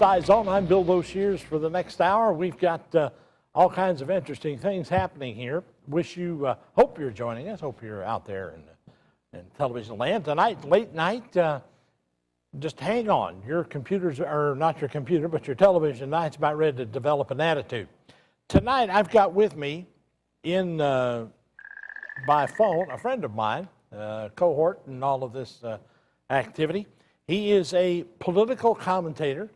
Scizone. I'm Bill Boshears. For the next hour, we've got all kinds of interesting things happening here. Hope you're joining us. Hope you're out there in television land tonight, late night. Just hang on. Your computers, or not your computer, but your television night's about ready to develop an attitude. Tonight, I've got with me by phone a friend of mine, cohort in all of this activity. He is a political commentator.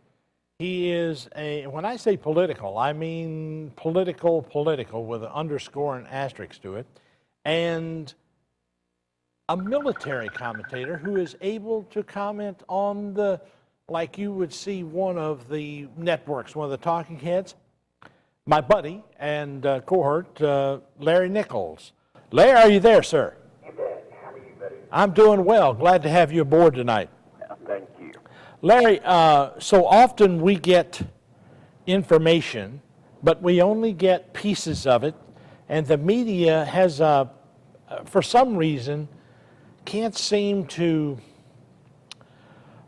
He is when I say political, I mean political with an underscore and asterisk to it, and a military commentator who is able to comment on like you would see one of the networks, one of the talking heads, my buddy and cohort, Larry Nichols. Larry, are you there, sir? You bet. How are you, buddy? I'm doing well. Glad to have you aboard tonight. Thank you. Larry, so often we get information, but we only get pieces of it, and the media has, for some reason, can't seem to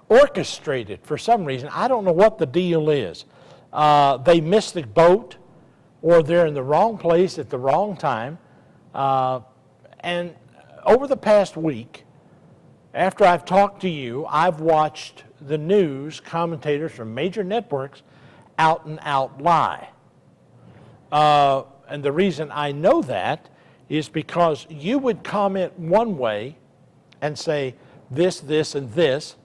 orchestrate it for some reason. I don't know what the deal is. They miss the boat, or they're in the wrong place at the wrong time. And over the past week, after I've talked to you, I've watched the news commentators from major networks out and out lie. And the reason I know that is because you would comment one way and say this, this, and this,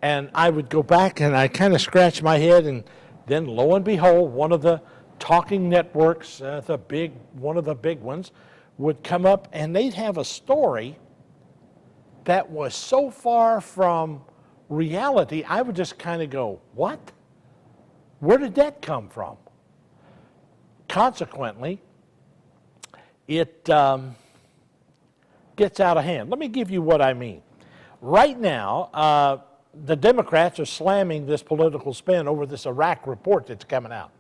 and I would go back and I kind of scratch my head, and then lo and behold, one of the talking networks, one of the big ones, would come up and they'd have a story that was so far from reality, I would just kind of go, what? Where did that come from? Consequently, it gets out of hand. Let me give you what I mean. Right now, the Democrats are slamming this political spin over this Iraq report that's coming out.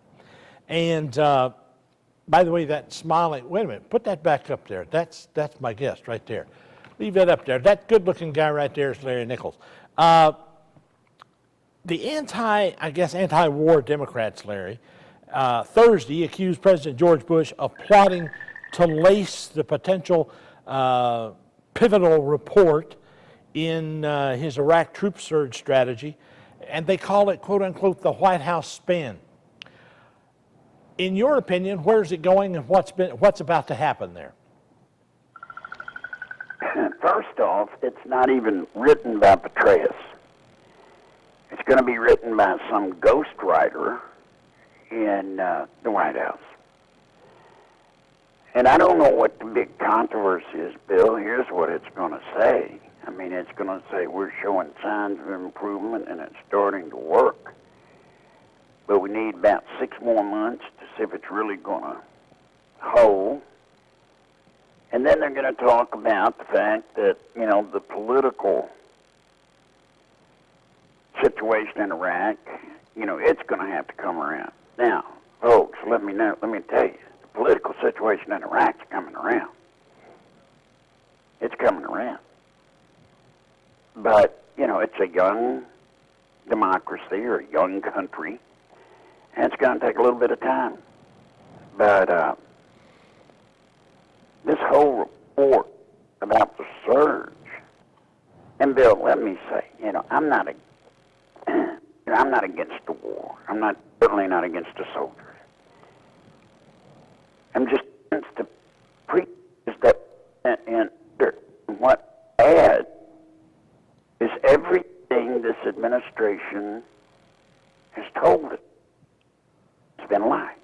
And by the way, that smiling, wait a minute, put that back up there. That's my guest right there. Leave that up there. That good-looking guy right there is Larry Nichols. The anti-war Democrats, Larry, Thursday accused President George Bush of plotting to lace the potential pivotal report in his Iraq troop surge strategy, and they call it, quote-unquote, the White House spin. In your opinion, where's it going and what's about to happen there? First off, it's not even written by Petraeus. It's going to be written by some ghostwriter in the White House. And I don't know what the big controversy is, Bill. Here's what it's going to say. I mean, it's going to say we're showing signs of improvement and it's starting to work. But we need about 6 more months to see if it's really going to hold. And then they're going to talk about the fact that, the political situation in Iraq, it's going to have to come around. Now, folks, let me tell you, the political situation in Iraq's coming around. It's coming around. But, it's a young democracy or a young country, and it's going to take a little bit of time. But this whole report about the surge, and Bill, let me say, I'm not against the war. I'm certainly not against the soldiers. I'm just against the preachers that and what adds is everything this administration has told us. It's been a lie.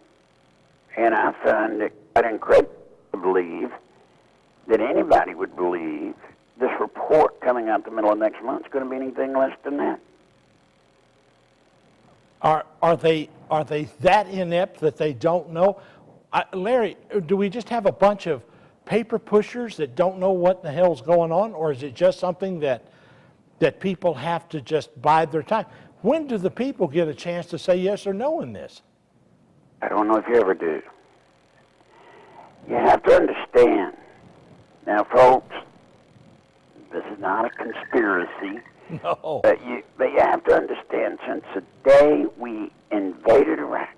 And I find it quite incredible to believe that anybody would believe this report coming out the middle of next month is going to be anything less than that. Are they that inept that they don't know? Larry, do we just have a bunch of paper pushers that don't know what the hell's going on, or is it just something that people have to just bide their time? When do the people get a chance to say yes or no in this? I don't know if you ever do. You have to understand. Now, folks, this is not a conspiracy. No. But you have to understand, since the day we invaded Iraq,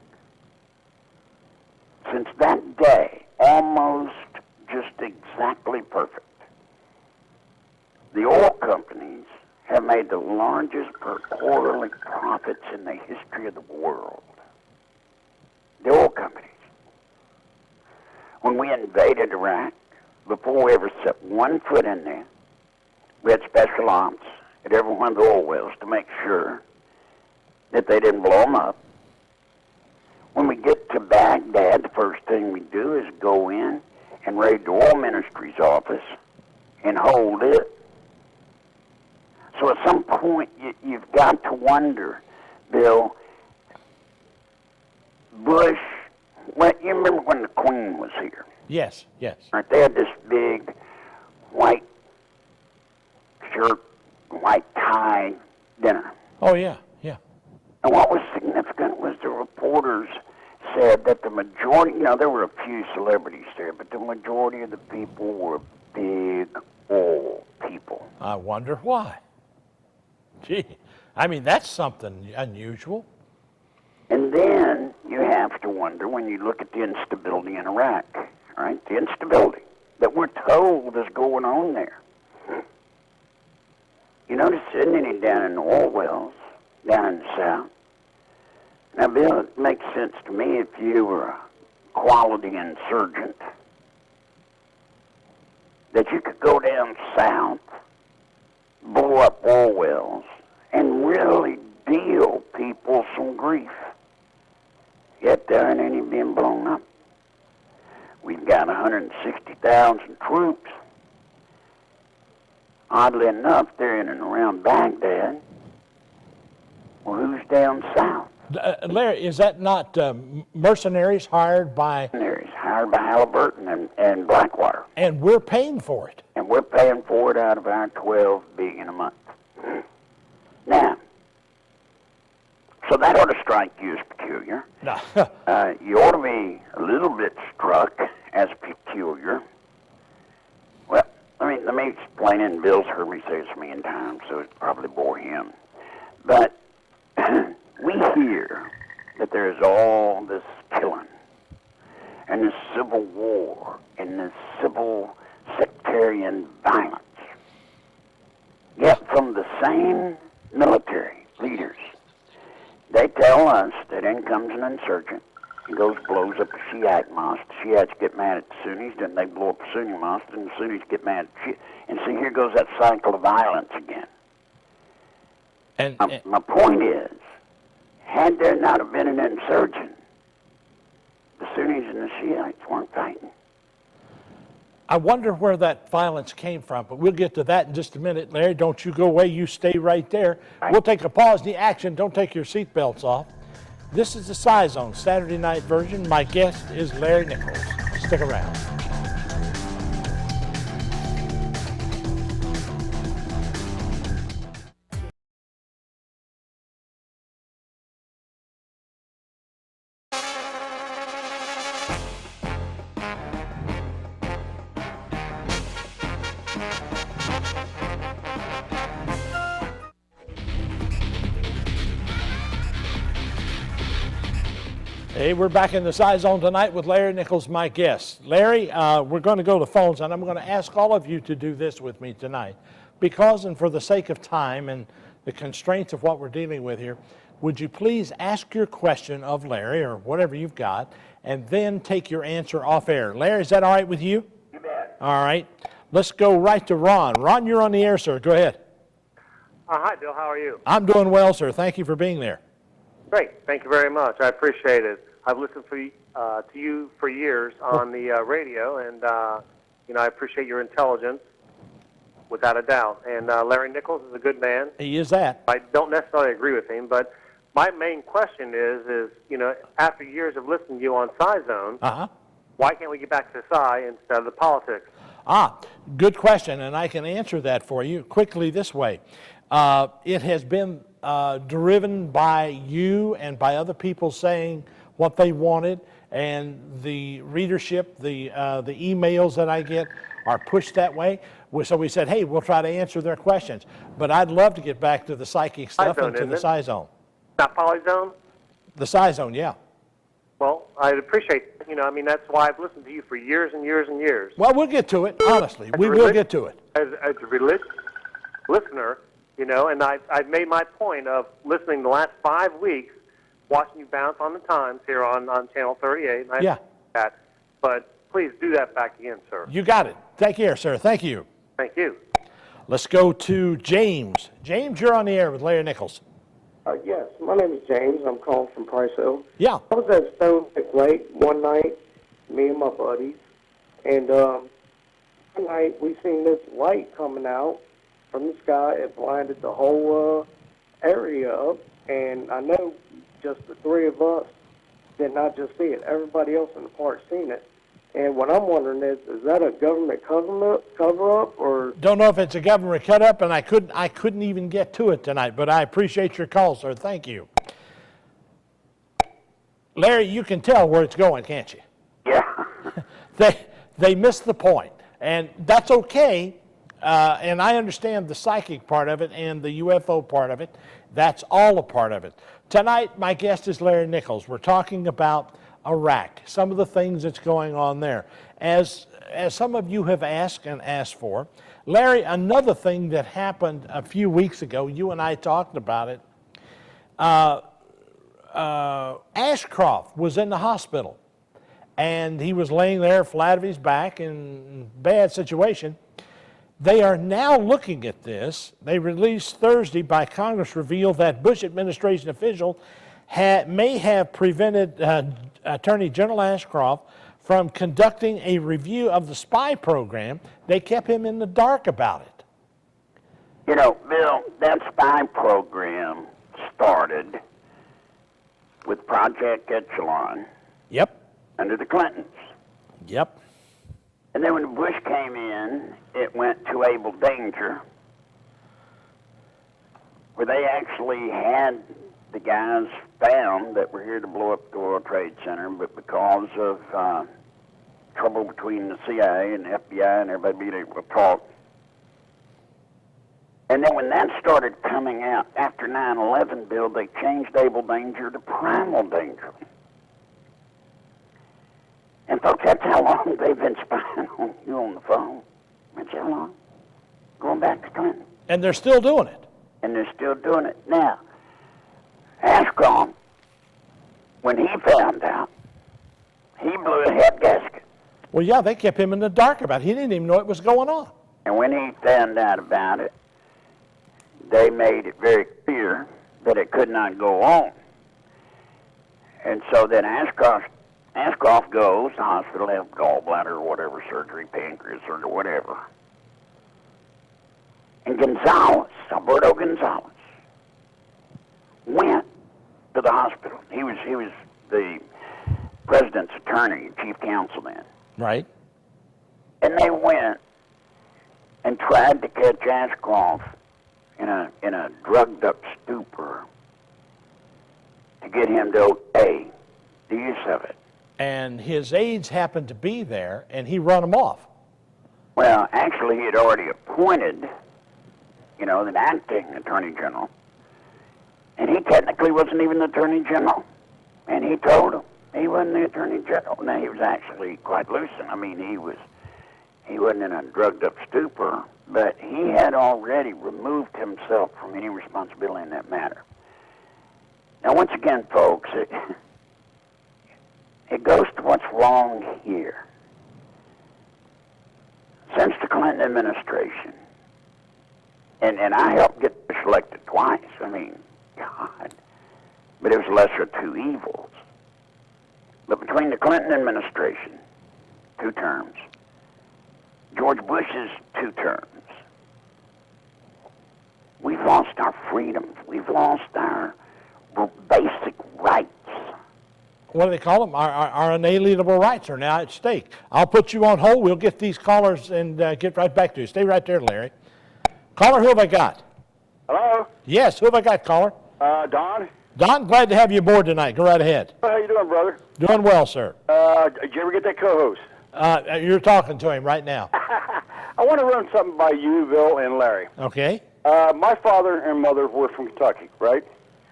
since that day, almost just exactly perfect, the oil companies have made the largest per quarterly profits in the history of the world. The oil companies. When we invaded Iraq, before we ever set one foot in there, we had special ops at every one of the oil wells to make sure that they didn't blow them up. When we get to Baghdad, the first thing we do is go in and raid the oil ministry's office and hold it. So at some point, you've got to wonder, Bill, Bush, you remember when the Queen was here? Yes, yes. Right, they had this big white shirt, white tie dinner. Oh, yeah, yeah. And what was significant was the reporters said that the majority, there were a few celebrities there, but the majority of the people were big oil people. I wonder why. Gee, I mean, that's something unusual. And then you have to wonder when you look at the instability in Iraq, right? The instability that we're told is going on there. You notice isn't any down in the oil wells, down in the south. Now, Bill, it makes sense to me if you were a quality insurgent that you could go down south, blow up oil wells, and really deal people some grief. Yet there ain't any being blown up. We've got 160,000 troops. Oddly enough, they're in and around Baghdad. Well, who's down south? Larry, is that not mercenaries hired by... Mercenaries hired by Halliburton and Blackwater. And we're paying for it. And we're paying for it out of our $12 billion a month. Now, so that ought to strike you as peculiar. No. You ought to be a little bit struck as peculiar. Well, let me explain it, and Bill's heard me say this a million times, so it probably bore him. But we hear that there's all this killing, and this civil war, and this civil sectarian violence. Yet from the same military leaders, they tell us that in comes an insurgent. He goes, blows up a Shiite mosque. The Shiites get mad at the Sunnis, then they blow up a Sunni mosque, and the Sunnis get mad at Shiites. And so here goes that cycle of violence again. And my point is, had there not have been an insurgent, the Sunnis and the Shiites weren't fighting. I wonder where that violence came from, but we'll get to that in just a minute. Larry, don't you go away. You stay right there. Right. We'll take a pause in the action. Don't take your seatbelts off. This is the Scizone Saturday night version. My guest is Larry Nichols. Stick around. Hey, we're back in the Scizone tonight with Larry Nichols, my guest. Larry, we're going to go to phones, and I'm going to ask all of you to do this with me tonight. Because, and for the sake of time and the constraints of what we're dealing with here, would you please ask your question of Larry, or whatever you've got, and then take your answer off air. Larry, is that all right with you? You bet. All right. Let's go right to Ron. Ron, you're on the air, sir. Go ahead. Hi, Bill. How are you? I'm doing well, sir. Thank you for being there. Great. Thank you very much. I appreciate it. I've listened to you for years on the radio, and I appreciate your intelligence, without a doubt. And Larry Nichols is a good man. He is that. I don't necessarily agree with him, but my main question is after years of listening to you on Scizone, why can't we get back to Sci instead of the politics? Good question, and I can answer that for you quickly this way. It has been driven by you and by other people saying what they wanted, and the readership, the emails that I get are pushed that way. So we said, hey, we'll try to answer their questions. But I'd love to get back to the psychic stuff and to the Scizone. Not Polyzone? The Scizone, yeah. Well, I'd appreciate, I mean, that's why I've listened to you for years and years and years. Well, we'll get to it, honestly. We will get to it. As a religious listener, and I've made my point of listening the last 5 weeks, watching you bounce on the times here on Channel 38. And Yeah. That. But please do that back again, sir. You got it. Take care, sir. Thank you. Thank you. Let's go to James. James, you're on the air with Larry Nichols. Yes, my name is James. I'm calling from Price Hill. Yeah. I was at Stone Lake one night, me and my buddies, and one night we seen this light coming out from the sky. It blinded the whole area up, and I know just the three of us did not just see it. Everybody else in the park seen it. And what I'm wondering is that a government cover-up, or? Don't know if it's a government cut-up, and I couldn't even get to it tonight, but I appreciate your call, sir. Thank you. Larry, you can tell where it's going, can't you? Yeah. They missed the point, and that's okay. And I understand the psychic part of it and the UFO part of it. That's all a part of it. Tonight, my guest is Larry Nichols. We're talking about Iraq, some of the things that's going on there. As some of you have asked and asked for, Larry, another thing that happened a few weeks ago, you and I talked about it, Ashcroft was in the hospital, and he was laying there flat of his back in a bad situation. They are now looking at this. They released Thursday by Congress revealed that Bush administration official may have prevented Attorney General Ashcroft from conducting a review of the spy program. They kept him in the dark about it. Bill, that spy program started with Project Echelon. Yep. Under the Clintons. Yep. And then when Bush came in, it went to Able Danger, where they actually had the guys found that were here to blow up the World Trade Center, but because of trouble between the CIA and the FBI and everybody being able to talk. And then when that started coming out after 9/11, Bill, they changed Able Danger to Primal Danger. And folks, that's how long they've been spying on you on the phone. That's how long. Going back to Clinton. And they're still doing it. And they're still doing it. Now, Ashcroft, when he found out, he blew a head gasket. Well, yeah, they kept him in the dark about it. He didn't even know it was going on. And when he found out about it, they made it very clear that it could not go on. And so then Ashcroft goes, the hospital has gallbladder or whatever surgery, pancreas surgery, whatever. And Alberto Gonzalez, went to the hospital. He was the president's attorney, chief counsel then. Right. And they went and tried to catch Ashcroft in a drugged up stupor to get him to okay the use of it. And his aides happened to be there, and he run them off. Well, actually, he had already appointed, an acting attorney general, and he technically wasn't even the attorney general. And he told him he wasn't the attorney general. Now, he was actually quite lucid. I mean, he wasn't in a drugged up stupor, but he had already removed himself from any responsibility in that matter. Now, once again, folks, it goes to what's wrong here. Since the Clinton administration, and I helped get Bush elected twice, I mean, God, but it was lesser of two evils. But between the Clinton administration, 2 terms, George Bush's 2 terms, we've lost our freedoms. We've lost our basic rights. What do they call them? Our unalienable rights are now at stake. I'll put you on hold. We'll get these callers and get right back to you. Stay right there, Larry. Caller, who have I got? Hello? Yes, who have I got, caller? Don? Don, glad to have you aboard tonight. Go right ahead. How you doing, brother? Doing well, sir. Did you ever get that co-host? You're talking to him right now. I want to run something by you, Bill, and Larry. Okay. My father and mother were from Kentucky, right?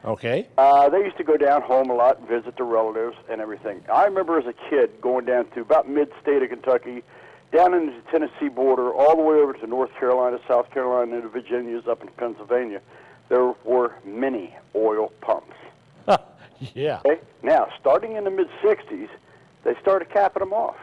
Okay. They used to go down home a lot and visit their relatives and everything. I remember as a kid going down to about mid-state of Kentucky, down into the Tennessee border, all the way over to North Carolina, South Carolina, into Virginia's up in Pennsylvania. There were many oil pumps. Yeah. Okay? Now, starting in the mid-'60s, they started capping them off.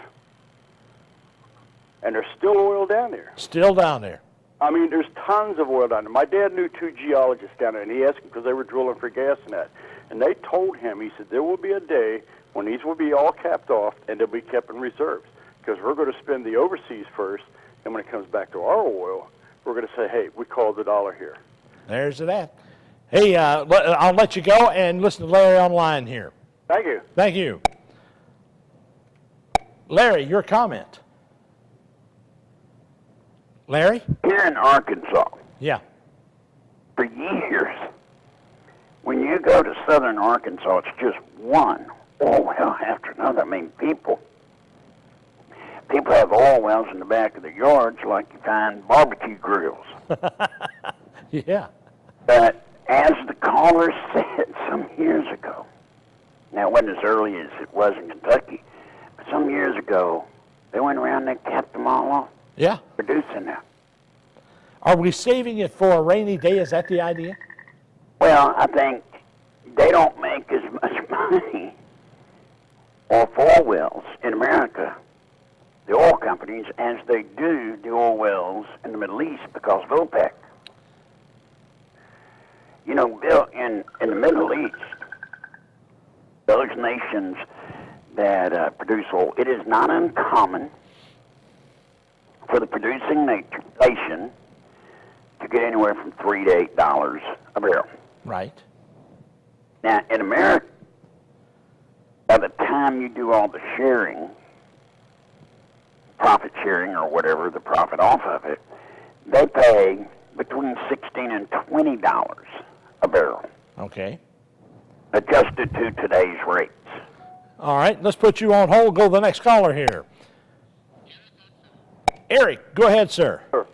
And there's still oil down there. Still down there. I mean, there's tons of oil down there. My dad knew two geologists down there, and he asked them because they were drilling for gas and that. And they told him, he said, there will be a day when these will be all capped off and they'll be kept in reserves because we're going to spend the overseas first, and when it comes back to our oil, we're going to say, hey, we called the dollar here. There's that. Hey, I'll let you go and listen to Larry online here. Thank you. Thank you. Larry, your comment. Larry? Here in Arkansas, Yeah. for years, when you go to southern Arkansas, it's just one oil well after another. I mean, people have oil wells in the back of their yards like you find barbecue grills. Yeah. But as the caller said some years ago, now it wasn't as early as it was in Kentucky, but some years ago, they went around and they capped them all off, Yeah. producing now. Are we saving it for a rainy day? Is that the idea? Well, I think they don't make as much money off oil wells in America, the oil companies, as they do the oil wells in the Middle East because of OPEC. You know, Bill, in the Middle East, those nations that produce oil, it is not uncommon for the producing nation to get anywhere from $3 to $8 a barrel. Right. Now, in America, by the time you do all the sharing, profit sharing or whatever, the profit off of it, they pay between $16 and $20 a barrel, Okay. adjusted to today's rates. All right. Let's put you on hold. Go to the next caller here. Eric, go ahead, sir. Sure.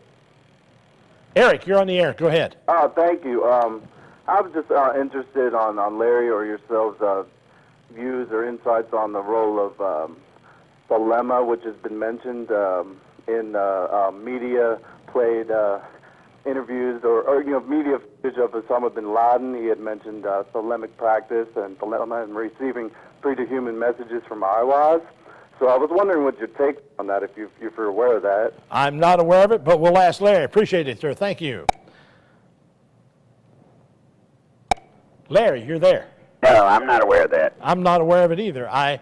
Eric, you're on the air. Go ahead. Thank you. I was just interested on Larry or yourselves' views or insights on the role of dilemma, which has been mentioned in media played interviews or media footage of Osama bin Laden. He had mentioned thelemic practice and dilemma and receiving pre-to-human messages from IWAS. So I was wondering what your take on that, if you're aware of that. I'm not aware of it, but we'll ask Larry. Appreciate it, sir. Thank you. Larry, you're there. No, I'm not aware of that. I'm not aware of it either. I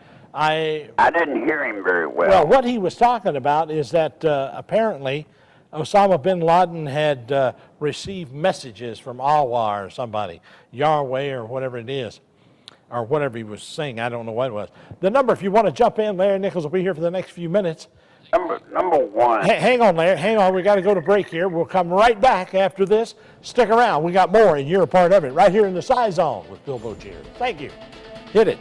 didn't hear him very well. Well, what he was talking about is that apparently Osama bin Laden had received messages from Allah or somebody, Yahweh or whatever it is, or whatever he was saying. I don't know what it was. The number, if you want to jump in, Larry Nichols will be here for the next few minutes. Number one. Hang on, Larry. Hang on. We got to go to break here. We'll come right back after this. Stick around. We got more, and you're a part of it right here in the Scizone with Bill Bochier. Thank you. Hit it.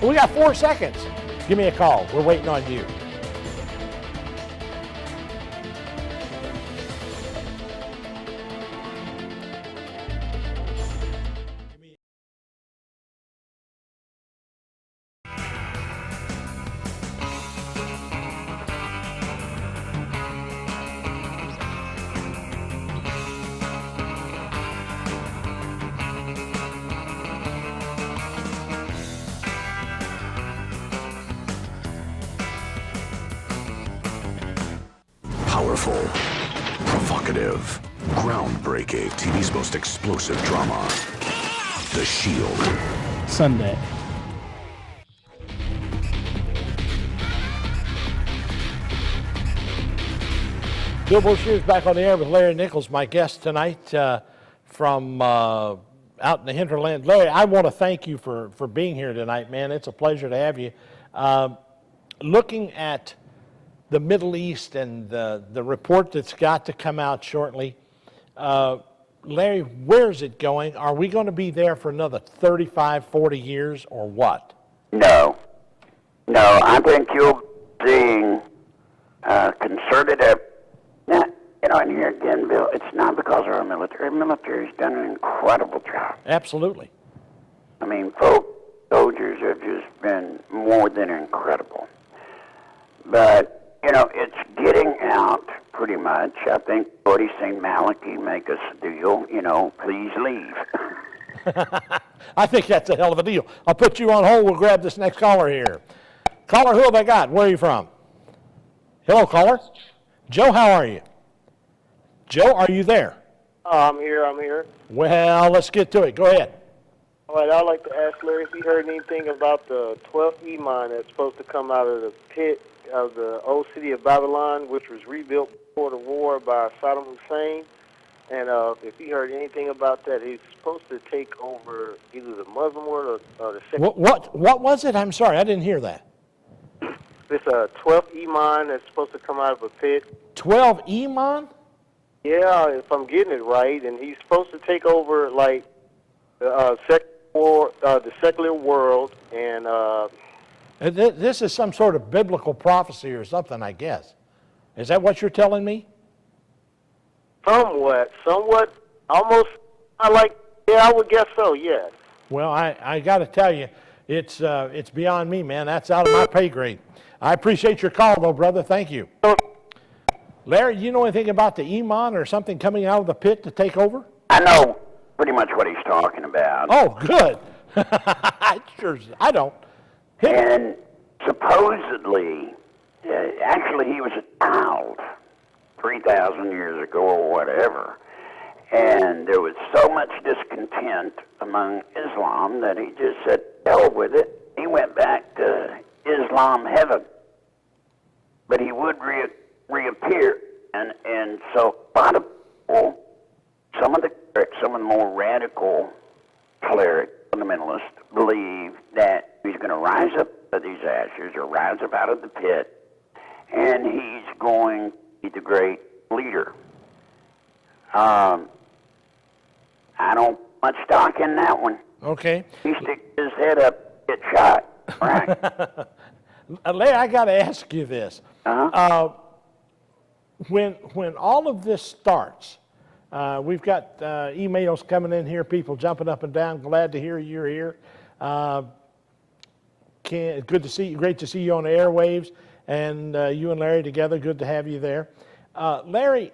We got 4 seconds. Give me a call. We're waiting on you. Powerful, provocative, groundbreaking, TV's most explosive drama. The Shield. Sunday. Bill Bochier's back on the air with Larry Nichols, my guest tonight from out in the hinterland. Larry, I want to thank you for being here tonight, man. It's a pleasure to have you. Looking at the Middle East and the report that's got to come out shortly, Larry, where's it going? Are we going to be there for another 35, 40 years or what? No. No, I think you'll be seeing concerted effort. Now, and here again, Bill, it's not because of our military. Our military's done an incredible job. Absolutely. I mean, soldiers have just been more than incredible. But, it's getting out pretty much. I think already St. Malachi make us a deal, please leave. I think that's a hell of a deal. I'll put you on hold. We'll grab this next caller here. Caller, who have I got? Where are you from? Hello, caller. Joe, how are you? Joe, are you there? I'm here. Well, let's get to it. Go ahead. All right, I'd like to ask Larry if he heard anything about the 12th Iman that's supposed to come out of the pit of the old city of Babylon, which was rebuilt before the war by Saddam Hussein. And if he heard anything about that, he's supposed to take over either the Muslim world or the second. What was it? I'm sorry, I didn't hear that. This 12th Iman that's supposed to come out of a pit. 12 Iman? Yeah, if I'm getting it right, and he's supposed to take over like the secular world, and This is some sort of biblical prophecy or something, I guess. Is that what you're telling me? somewhat, almost. I would guess so. Yes. Well, I got to tell you, it's beyond me, man. That's out of my pay grade. I appreciate your call, though, brother. Thank you. Larry, you know anything about the Iman or something coming out of the pit to take over? I know pretty much what he's talking about. Oh, good. I don't. And supposedly, actually he was a child 3,000 years ago or whatever. And there was so much discontent among Islam that he just said, hell with it. He went back to Islam heaven. But he would reappear. And so a lot of people, some of the more radical clerics, fundamentalists, believe that he's going to rise up out of these ashes or rise up out of the pit, and he's going to be the great leader. I don't put much stock in that one. Okay. He sticks his head up, get shot. Right. Larry, I got to ask you this. When all of this starts, we've got emails coming in here, people jumping up and down. Glad to hear you're here. Good to see you. Great to see you on the airwaves, and you and Larry together. Good to have you there. Larry,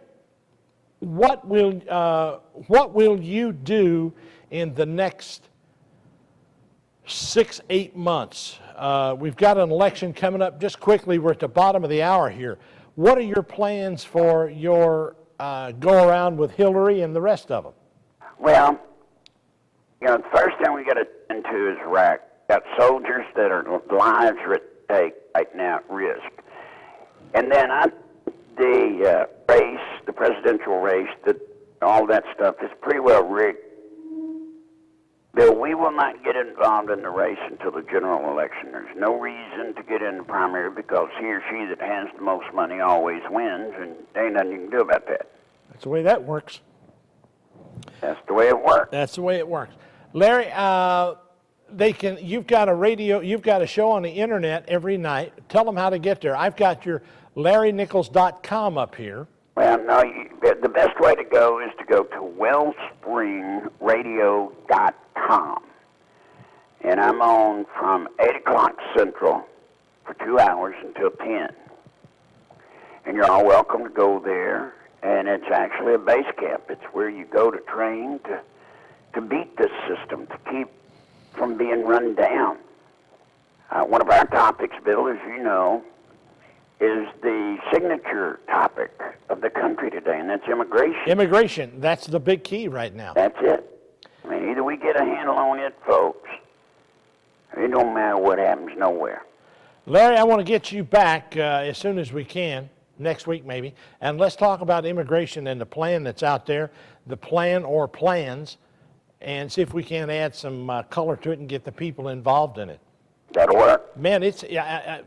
what will you do in the next 6-8 months? We've got an election coming up. Just quickly, we're at the bottom of the hour here. What are your plans for your go around with Hillary and the rest of them? Well, the first thing we got to tend to is Iraq. Got soldiers that are lives are at stake right now at risk. And then the race, the presidential race, all that stuff is pretty well rigged. Bill, we will not get involved in the race until the general election. There's no reason to get in the primary because he or she that has the most money always wins, and there ain't nothing you can do about that. That's the way that works. That's the way it works. That's the way it works. Larry, you've got a radio, you've got a show on the internet every night. Tell them how to get there. I've got your LarryNichols.com up here. Well, no, the best way to go is to go to wellspringradio.com. And I'm on from 8 o'clock Central for 2 hours until 10. And you're all welcome to go there. And it's actually a base camp. It's where you go to train to beat this system, to keep from being run down. One of our topics, Bill, as you know, is the signature topic of the country today, and that's immigration. Immigration, that's the big key right now. That's it. I mean, either we get a handle on it, folks, it don't matter what happens nowhere. Larry, I want to get you back as soon as we can, next week maybe, and let's talk about immigration and the plan that's out there, the plan or plans, and see if we can add some color to it and get the people involved in it. That'll work. Man, it's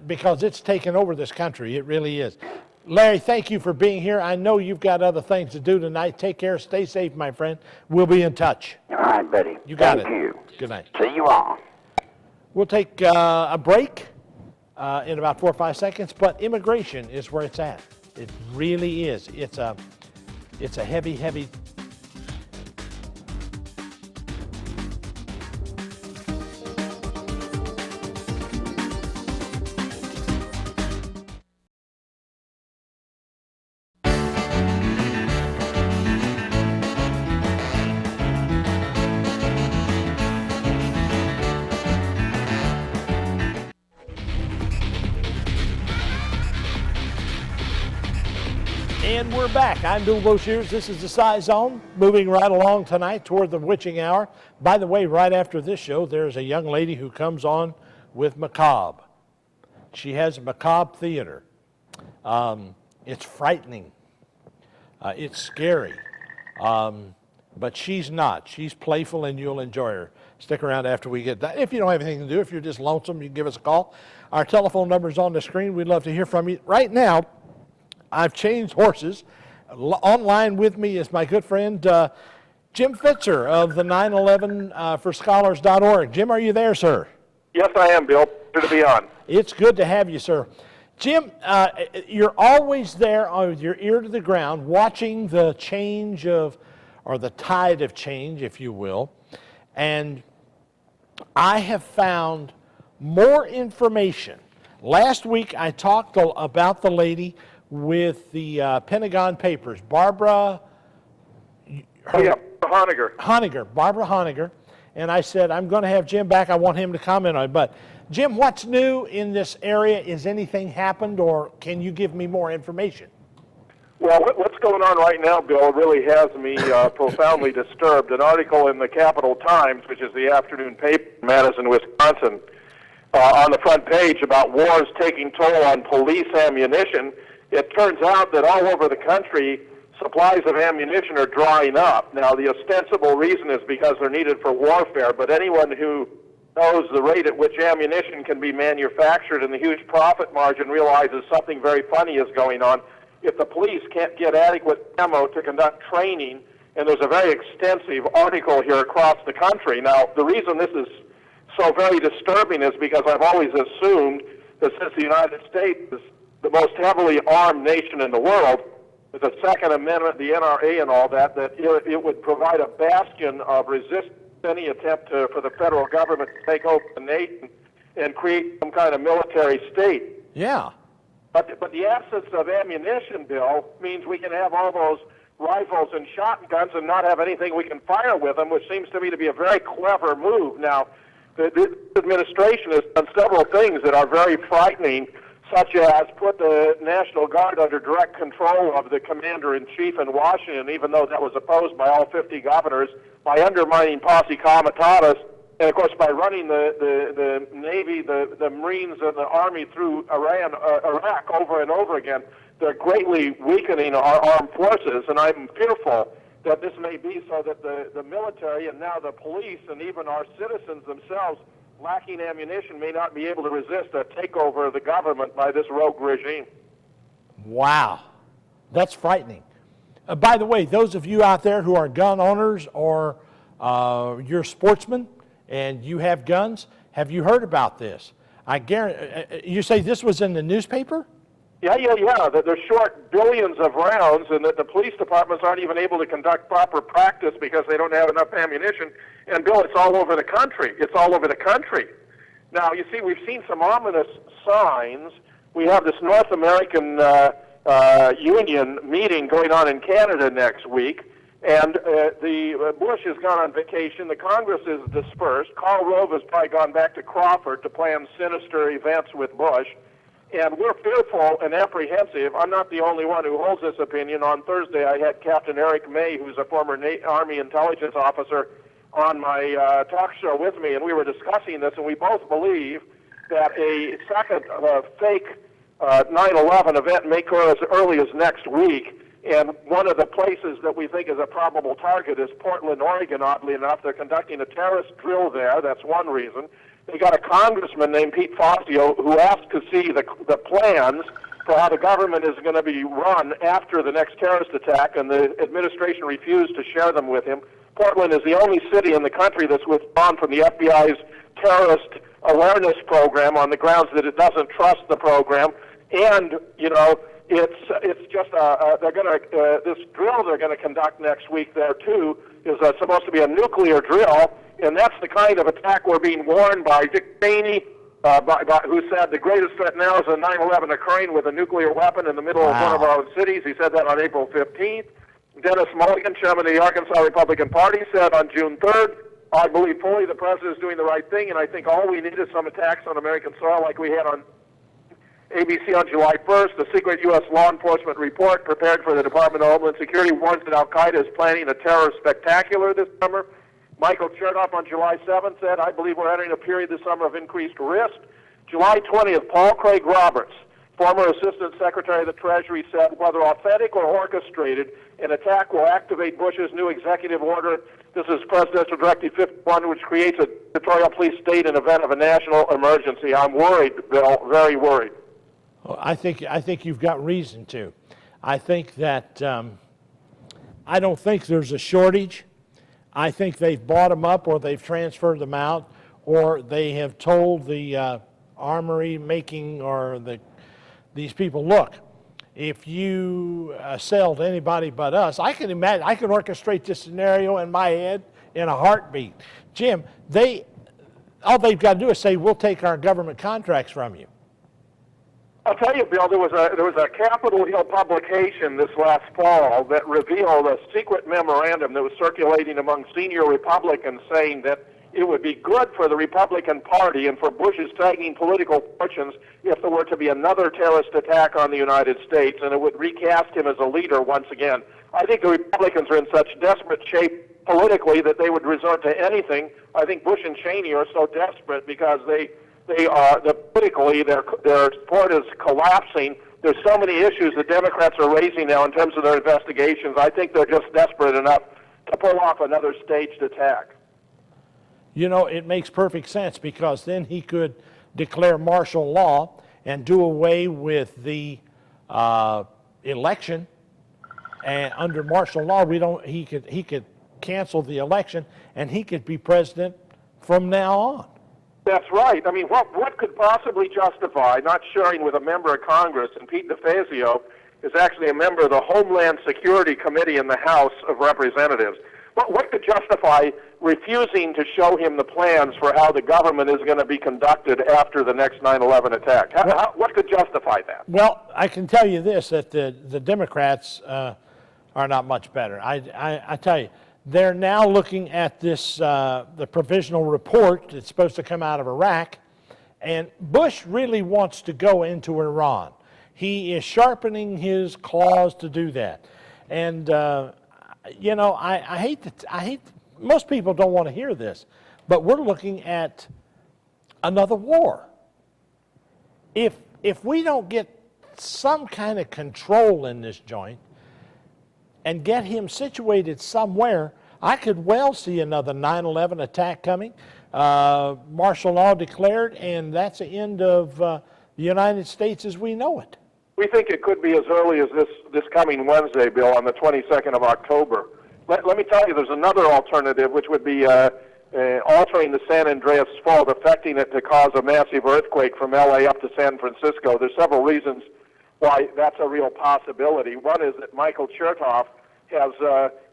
because it's taken over this country. It really is. Larry, thank you for being here. I know you've got other things to do tonight. Take care. Stay safe, my friend. We'll be in touch. All right, buddy. You got it. Thank you. Good night. See you all. We'll take a break. in about 4 or 5 seconds, but immigration is where it's at. It really is. It's a heavy, heavy. And we're back. I'm Bill Boshears. This is the Scizone, moving right along tonight toward the witching hour. By the way, right after this show, there's a young lady who comes on with Macabre. She has a Macabre theater. It's frightening. It's scary. But she's not. She's playful, and you'll enjoy her. Stick around after we get done. If you don't have anything to do, if you're just lonesome, you can give us a call. Our telephone number's on the screen. We'd love to hear from you. Right now, I've changed horses. Online with me is my good friend Jim Fitzer of the 911forscholars.org. Jim, are you there, sir? Yes, I am, Bill. Good to be on. It's good to have you, sir. Jim, you're always there with your ear to the ground, watching the change of, or the tide of change, if you will. And I have found more information. Last week, I talked about the lady with the Pentagon Papers, Barbara Honegger, and I said, I'm going to have Jim back. I want him to comment on it. But, Jim, what's new in this area? Is anything happened, or can you give me more information? Well, what's going on right now, Bill, really has me profoundly disturbed. An article in the Capital Times, which is the afternoon paper in Madison, Wisconsin, on the front page about wars taking toll on police ammunition. It turns out that all over the country, supplies of ammunition are drying up. Now, the ostensible reason is because they're needed for warfare, but anyone who knows the rate at which ammunition can be manufactured and the huge profit margin realizes something very funny is going on. If the police can't get adequate ammo to conduct training, and there's a very extensive article here across the country. Now, the reason this is so very disturbing is because I've always assumed that since the United States is the most heavily armed nation in the world, with the Second Amendment, the NRA and all that, that it would provide a bastion of resistance to any attempt for the federal government to take over the nation and create some kind of military state. Yeah. But the absence of ammunition, Bill, means we can have all those rifles and shotguns and not have anything we can fire with them, which seems to me to be a very clever move. Now, this administration has done several things that are very frightening, such as put the National Guard under direct control of the commander-in-chief in Washington, even though that was opposed by all 50 governors, by undermining posse comitatus, and, of course, by running the Navy, the Marines, and the Army through Iraq over and over again. They're greatly weakening our armed forces, and I'm fearful that this may be so that the military and now the police and even our citizens themselves, lacking ammunition, may not be able to resist a takeover of the government by this rogue regime. Wow. That's frightening. By the way, those of you out there who are gun owners or you're sportsmen and you have guns, have you heard about this? I guarantee, you say this was in the newspaper? Yeah, that they're short billions of rounds and that the police departments aren't even able to conduct proper practice because they don't have enough ammunition. And, Bill, it's all over the country. It's all over the country. Now, you see, we've seen some ominous signs. We have this North American Union meeting going on in Canada next week, and the Bush has gone on vacation. The Congress is dispersed. Karl Rove has probably gone back to Crawford to plan sinister events with Bush. And we're fearful and apprehensive. I'm not the only one who holds this opinion. On Thursday, I had Captain Eric May, who's a former Army intelligence officer, on my talk show with me, and we were discussing this, and we both believe that a second fake 9/11 event may occur as early as next week. And one of the places that we think is a probable target is Portland, Oregon, oddly enough. They're conducting a terrorist drill there. That's one reason. They got a congressman named Pete Fazio who asked to see the plans for how the government is going to be run after the next terrorist attack, and the administration refused to share them with him. Portland is the only city in the country that's withdrawn from the FBI's terrorist awareness program on the grounds that it doesn't trust the program, and it's just they're going to this drill they're going to conduct next week there too is supposed to be a nuclear drill, and that's the kind of attack we're being warned by Dick Cheney, who said the greatest threat now is a 9/11 occurring with a nuclear weapon in the middle of one of our own cities. He said that on April 15th. Dennis Mulligan, chairman of the Arkansas Republican Party, said on June 3rd, I believe fully the president is doing the right thing, and I think all we need is some attacks on American soil like we had on ABC on July 1st. The secret U.S. law enforcement report prepared for the Department of Homeland Security warns that al-Qaeda is planning a terror spectacular this summer. Michael Chertoff on July 7th said, I believe we're entering a period this summer of increased risk. July 20th, Paul Craig Roberts, former Assistant Secretary of the Treasury, said, whether authentic or orchestrated, an attack will activate Bush's new executive order. This is Presidential Directive 51, which creates a dictatorial police state in event of a national emergency. I'm worried, Bill, very worried. Well, I think you've got reason to. I think that I don't think there's a shortage. I think they've bought them up, or they've transferred them out, or they have told the armory making or these people, look, if you sell to anybody but us, I can imagine, I can orchestrate this scenario in my head in a heartbeat. Jim, all they've got to do is say, we'll take our government contracts from you. I'll tell you, Bill, there was a Capitol Hill publication this last fall that revealed a secret memorandum that was circulating among senior Republicans saying that it would be good for the Republican Party and for Bush's sagging political fortunes if there were to be another terrorist attack on the United States, and it would recast him as a leader once again. I think the Republicans are in such desperate shape politically that they would resort to anything. I think Bush and Cheney are so desperate because politically their support is collapsing. There's so many issues the Democrats are raising now in terms of their investigations. I think they're just desperate enough to pull off another staged attack. You know, it makes perfect sense, because then he could declare martial law and do away with the election. And under martial law, he could cancel the election, and he could be president from now on. That's right. I mean, what could possibly justify not sharing with a member of Congress, and Pete DeFazio is actually a member of the Homeland Security Committee in the House of Representatives. What could justify refusing to show him the plans for how the government is going to be conducted after the next 9/11 attack? What could justify that? Well, I can tell you this, that the Democrats are not much better. I tell you, they're now looking at this, the provisional report that's supposed to come out of Iraq, and Bush really wants to go into Iran. He is sharpening his claws to do that. And, I hate most people don't want to hear this, but we're looking at another war. If we don't get some kind of control in this joint and get him situated somewhere, I could well see another 9/11 attack coming, martial law declared, and that's the end of the United States as we know it. We think it could be as early as this coming Wednesday, Bill, on the 22nd of October. Let me tell you, there's another alternative, which would be altering the San Andreas Fault, affecting it to cause a massive earthquake from L.A. up to San Francisco. There's several reasons why that's a real possibility. One is that Michael Chertoff has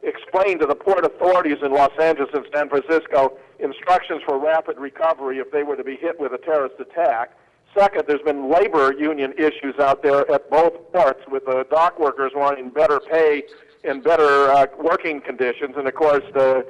explained to the port authorities in Los Angeles and San Francisco instructions for rapid recovery if they were to be hit with a terrorist attack. Second, there's been labor union issues out there at both ports, with the dock workers wanting better pay and better working conditions. And, of course, the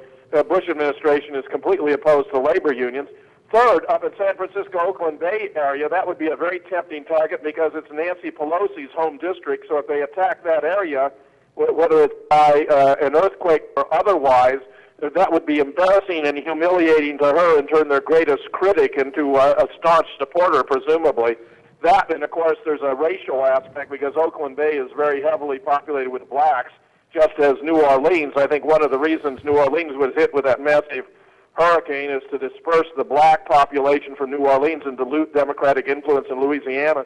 Bush administration is completely opposed to labor unions. Third, up in San Francisco, Oakland Bay area, that would be a very tempting target because it's Nancy Pelosi's home district. So if they attack that area, whether it's by an earthquake or otherwise, that would be embarrassing and humiliating to her and turn their greatest critic into a staunch supporter, presumably. That, and of course, there's a racial aspect because Oakland Bay is very heavily populated with blacks, just as New Orleans. I think one of the reasons New Orleans was hit with that massive hurricane is to disperse the black population from New Orleans and dilute Democratic influence in Louisiana.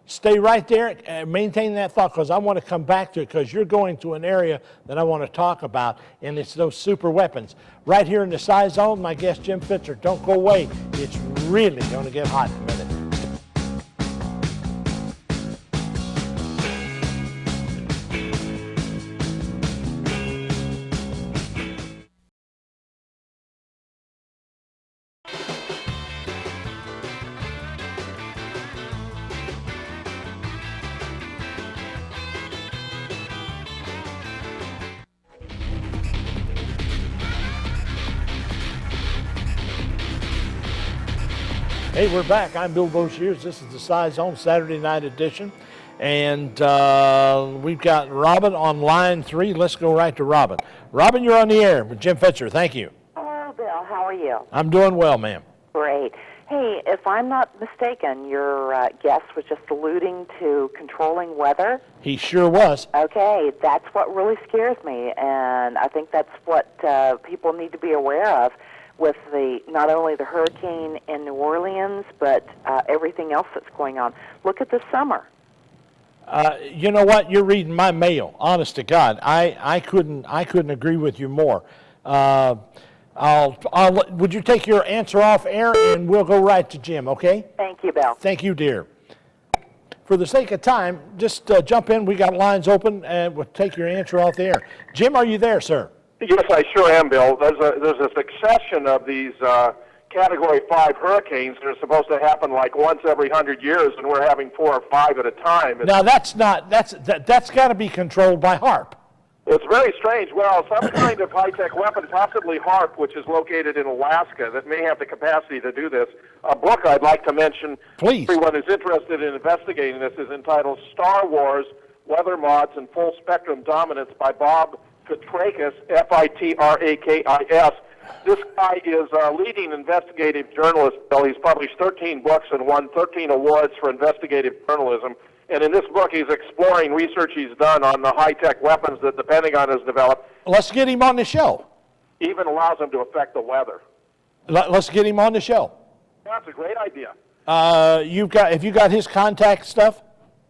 Stay right there and maintain that thought, because I want to come back to it, because you're going to an area that I want to talk about, and it's those super weapons. Right here in the Scizone, my guest Jim Fitzer. Don't go away. It's really going to get hot in a minute. Hey, we're back. I'm Bill Boshiers. This is the Scizone Saturday night edition. And we've got Robin on line 3. Let's go right to Robin. Robin, you're on the air with Jim Fitzer. Thank you. Hello, Bill. How are you? I'm doing well, ma'am. Great. Hey, if I'm not mistaken, your guest was just alluding to controlling weather. He sure was. Okay, that's what really scares me, and I think that's what people need to be aware of with not only the hurricane in New Orleans, but everything else that's going on. Look at the summer. You know what? You're reading my mail. Honest to God, I couldn't agree with you more. Would you take your answer off air, and we'll go right to Jim, okay? Thank you, Bill. Thank you, dear. For the sake of time, just jump in. We got lines open, and we'll take your answer off the air. Jim, are you there, sir? Yes, I sure am, Bill. There's a succession of these Category 5 hurricanes that are supposed to happen like once every 100 years, and we're having 4 or 5 at a time. Now, that's got to be controlled by HARP. It's very strange. Well, some kind of high-tech weapon, possibly HARP, which is located in Alaska, that may have the capacity to do this. A book I'd like to mention, please, everyone who's interested in investigating this, is entitled Star Wars, Weather Mods, and Full Spectrum Dominance by Bob Fitrakis, Fitrakis. This guy is a leading investigative journalist, Bill. He's published 13 books and won 13 awards for investigative journalism. And in this book, he's exploring research he's done on the high-tech weapons that the Pentagon has developed. Let's get him on the show. Even allows him to affect the weather. Let's get him on the show. That's a great idea. Have you got his contact stuff?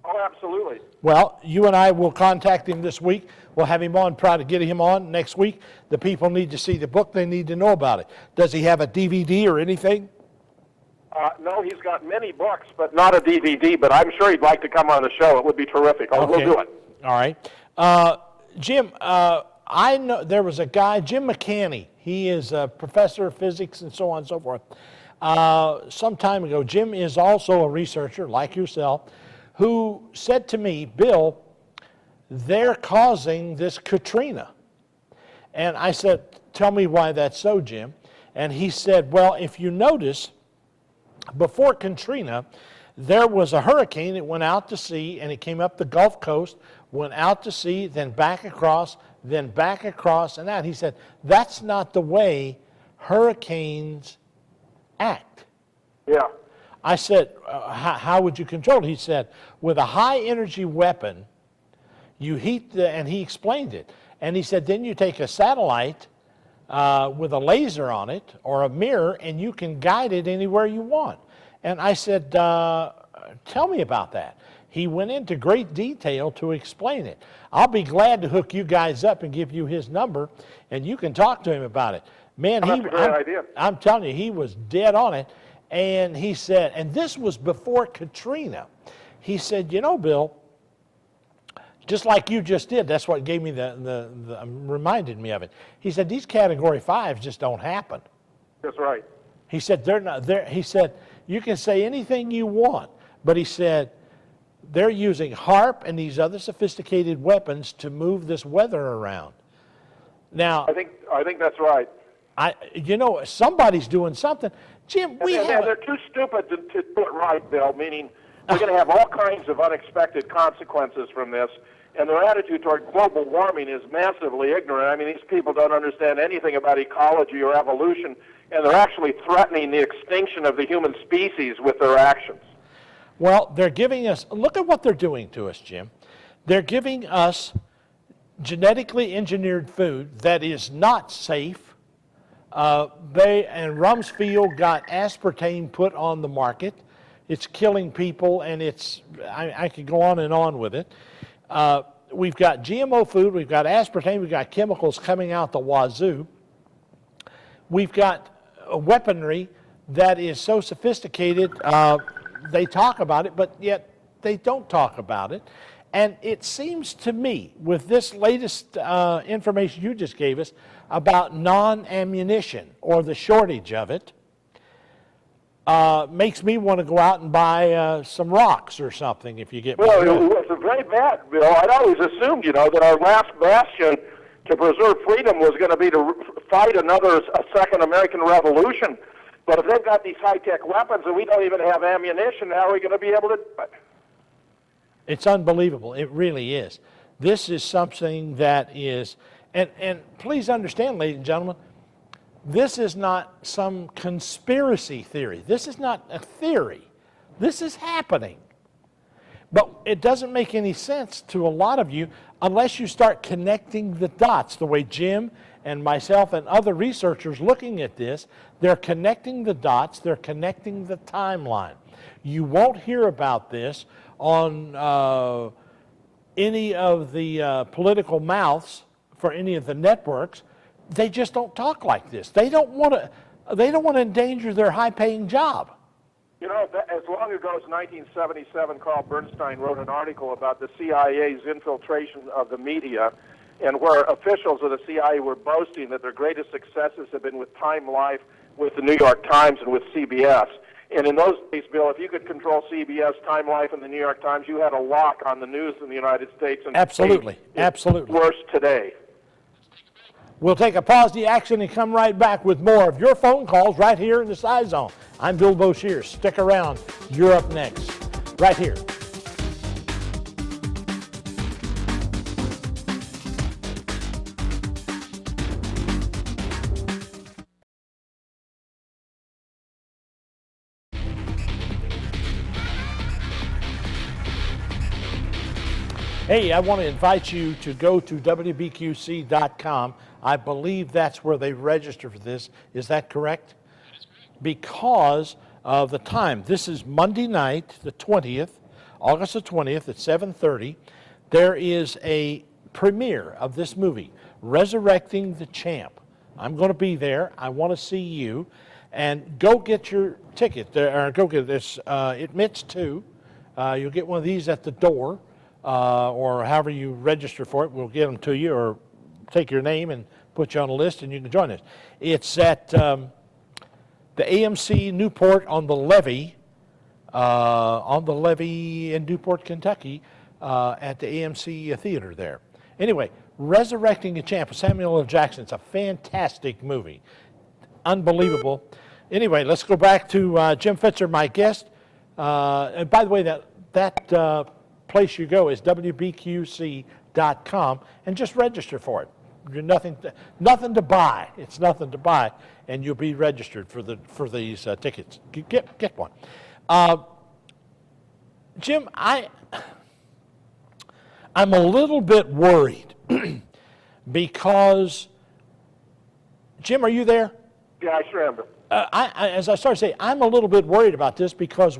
Oh, absolutely. Well, you and I will contact him this week. We'll have him on, try to get him on next week. The people need to see the book. They need to know about it. Does he have a DVD or anything? No, he's got many books, but not a DVD. But I'm sure he'd like to come on the show. It would be terrific. We'll do it. All right. Jim, I know there was a guy, Jim McCanney. He is a professor of physics and so on and so forth. Some time ago, Jim is also a researcher, like yourself, who said to me, Bill, they're causing this Katrina. And I said, tell me why that's so, Jim. And he said, well, if you notice, before Katrina, there was a hurricane. It went out to sea, and it came up the Gulf Coast, went out to sea, then back across, and out. He said, that's not the way hurricanes act. Yeah. I said, how would you control it? He said, with a high-energy weapon, you heat and he explained it. And he said, then you take a satellite with a laser on it or a mirror, and you can guide it anywhere you want. And I said, tell me about that. He went into great detail to explain it. I'll be glad to hook you guys up and give you his number, and you can talk to him about it. Man, that's a great idea. I'm telling you, he was dead on it. And he said, and this was before Katrina, he said, you know, Bill, just like you just did, that's what gave me reminded me of it. He said, these Category 5s just don't happen. That's right. He said, they're not there. He said, you can say anything you want, but he said, they're using HARP and these other sophisticated weapons to move this weather around. Now, I think that's right. Somebody's doing something. Jim, they're too stupid to do it right, Bill, meaning we're going to have all kinds of unexpected consequences from this, and their attitude toward global warming is massively ignorant. I mean, these people don't understand anything about ecology or evolution, and they're actually threatening the extinction of the human species with their actions. Well, they're giving us, look at what they're doing to us, Jim. They're giving us genetically engineered food that is not safe. They and Rumsfeld got aspartame put on the market, It's killing people, and I could go on and on with it. We've got GMO food, we've got aspartame, we've got chemicals coming out the wazoo. We've got weaponry that is so sophisticated, they talk about it, but yet they don't talk about it. And it seems to me, with this latest information you just gave us about non-ammunition or the shortage of it, makes me want to go out and buy some rocks or something if you get me. Well, it was very bad, Bill. I'd always assumed, that our last bastion to preserve freedom was going to be to fight a second American Revolution. But if they've got these high-tech weapons and we don't even have ammunition, how are we going to be able to do it? It's unbelievable. It really is. This is something that is, and please understand, ladies and gentlemen, this is not some conspiracy theory. This is not a theory. This is happening. But it doesn't make any sense to a lot of you unless you start connecting the dots the way Jim and myself and other researchers looking at this, they're connecting the dots, they're connecting the timeline. You won't hear about this on any of the political mouths for any of the networks. They just don't talk like this. They don't want to endanger their high-paying job. As long ago as 1977, Carl Bernstein wrote an article about the CIA's infiltration of the media, and where officials of the CIA were boasting that their greatest successes have been with Time Life, with the New York Times, and with CBS. And in those days, Bill, if you could control CBS, Time Life, and the New York Times, you had a lock on the news in the United States. And absolutely. Absolutely. Worse today. We'll take a pause to action and come right back with more of your phone calls right here in the Scizone. I'm Bill Boshier. Stick around. You're up next. Right here. Hey, I want to invite you to go to WBQC.com. I believe that's where they register for this. Is that correct? That is correct. Because of the time. This is Monday night, the 20th, August the 20th at 7:30. There is a premiere of this movie, Resurrecting the Champ. I'm going to be there. I want to see you. And go get your ticket. Or go get this. Admits to. You'll get one of these at the door. Or however you register for it, we'll get them to you, or take your name and put you on a list, and you can join us. It's at the AMC Newport on the Levee in Newport, Kentucky, at the AMC Theater there. Anyway, Resurrecting a Champ with Samuel L. Jackson. It's a fantastic movie. Unbelievable. Anyway, let's go back to Jim Fitzer, my guest. And by the way, that place you go is WBQC.com, and just register for it. You're nothing to buy. It's nothing to buy, and you'll be registered for these tickets. Get one. Jim, I'm a little bit worried because, Jim, are you there? Yeah, I sure am. As I started to say, I'm a little bit worried about this because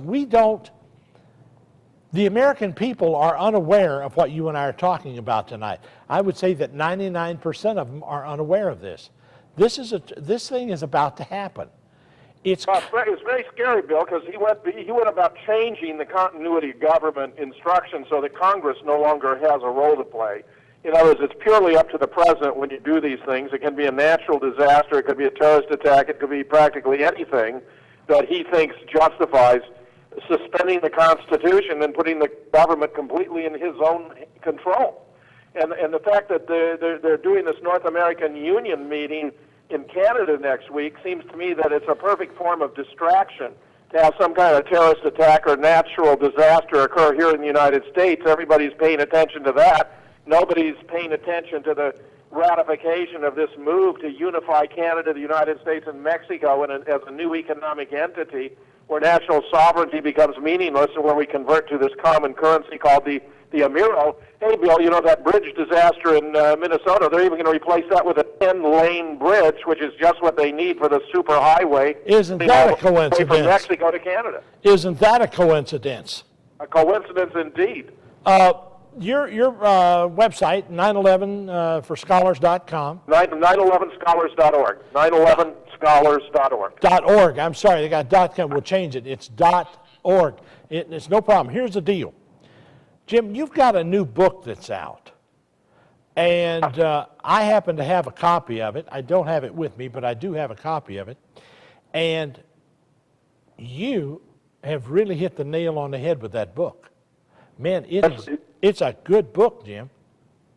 the American people are unaware of what you and I are talking about tonight. I would say that 99% of them are unaware of this. This thing is about to happen. It's very scary, Bill, because he went about changing the continuity of government instructions so that Congress no longer has a role to play. In other words, it's purely up to the president when you do these things. It can be a natural disaster, it could be a terrorist attack, it could be practically anything that he thinks justifies suspending the Constitution and putting the government completely in his own control. And the fact that they're doing this North American Union meeting in Canada next week seems to me that it's a perfect form of distraction to have some kind of terrorist attack or natural disaster occur here in the United States. Everybody's paying attention to that. Nobody's paying attention to the ratification of this move to unify Canada, the United States, and Mexico as a new economic entity where national sovereignty becomes meaningless and where we convert to this common currency called the the Amiro. Hey, Bill, you know that bridge disaster in Minnesota, they're even going to replace that with a 10-lane bridge, which is just what they need for the super highway. Isn't that a coincidence? From Mexico to Canada. Isn't that a coincidence? A coincidence indeed. Your website, 911forscholars.com. 911scholars.org. 911scholars.org. .org. I'm sorry, they got .com. We'll change it. It's .org. It's no problem. Here's the deal. Jim, you've got a new book that's out. And I happen to have a copy of it. I don't have it with me, but I do have a copy of it. And you have really hit the nail on the head with that book. Man, it's a good book, Jim.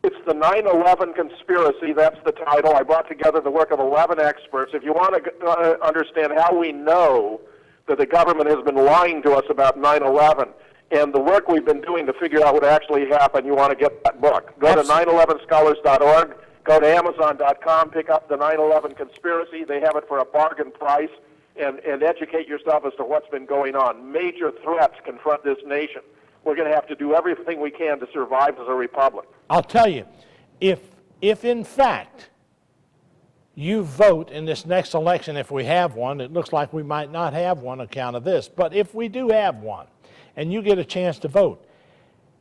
It's the 9/11 Conspiracy. That's the title. I brought together the work of 11 experts. If you want to understand how we know that the government has been lying to us about 9/11 and the work we've been doing to figure out what actually happened, you want to get that book. Go to 911scholars.org. Go to Amazon.com. Pick up the 9/11 Conspiracy. They have it for a bargain price. And educate yourself as to what's been going on. Major threats confront this nation. We're going to have to do everything we can to survive as a republic. I'll tell you, if in fact you vote in this next election, if we have one, it looks like we might not have one on account of this, but if we do have one and you get a chance to vote,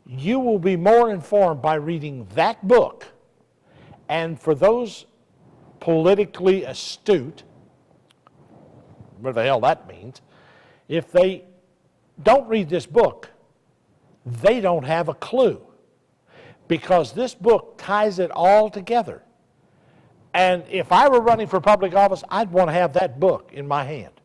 you will be more informed by reading that book. And for those politically astute, whatever the hell that means, if they don't read this book, they don't have a clue, because this book ties it all together. And if I were running for public office, I'd want to have that book in my hand.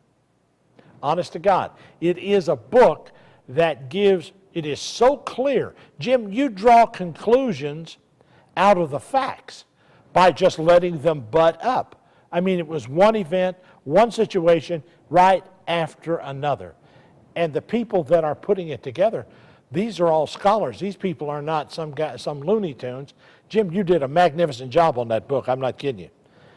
Honest to God. It is a book that it is so clear. Jim, you draw conclusions out of the facts by just letting them butt up. I mean, it was one event, one situation, right after another. And the people that are putting it together, these are all scholars. These people are not some Looney Tunes. Jim, you did a magnificent job on that book. I'm not kidding you.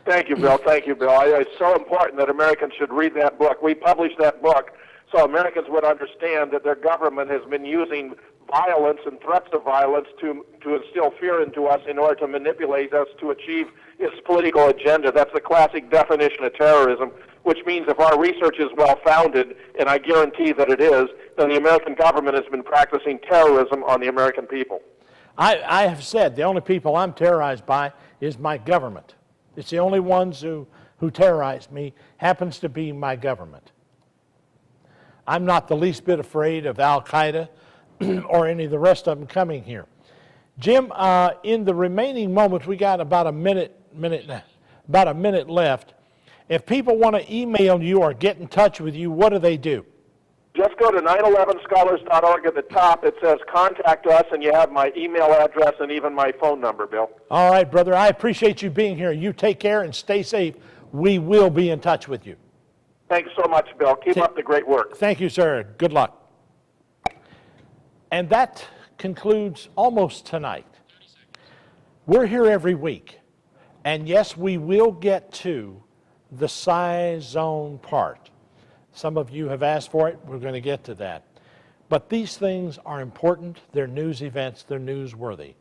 Thank you, Bill. Thank you, Bill. It's so important that Americans should read that book. We published that book so Americans would understand that their government has been using violence and threats of violence to instill fear into us in order to manipulate us to achieve its political agenda. That's the classic definition of terrorism, which means if our research is well-founded, and I guarantee that it is, then the American government has been practicing terrorism on the American people. I have said the only people I'm terrorized by is my government. It's the only ones who terrorize me happens to be my government. I'm not the least bit afraid of Al-Qaeda or any of the rest of them coming here. Jim, in the remaining moments, we got about a minute left. If people want to email you or get in touch with you, what do they do? Just go to 911scholars.org. At the top, it says contact us, and you have my email address and even my phone number, Bill. All right, brother. I appreciate you being here. You take care and stay safe. We will be in touch with you. Thanks so much, Bill. Keep up the great work. Thank you, sir. Good luck. And that concludes almost tonight. We're here every week. And yes, we will get to the Scizone part. Some of you have asked for it. We're going to get to that. But these things are important. They're news events. They're newsworthy.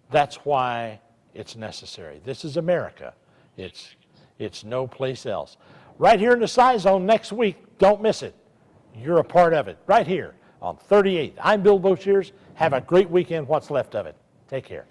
That's why it's necessary. This is America. It's no place else. Right here in the Scizone next week. Don't miss it. You're a part of it. Right here on 38. I'm Bill Boshears. Have a great weekend, what's left of it. Take care.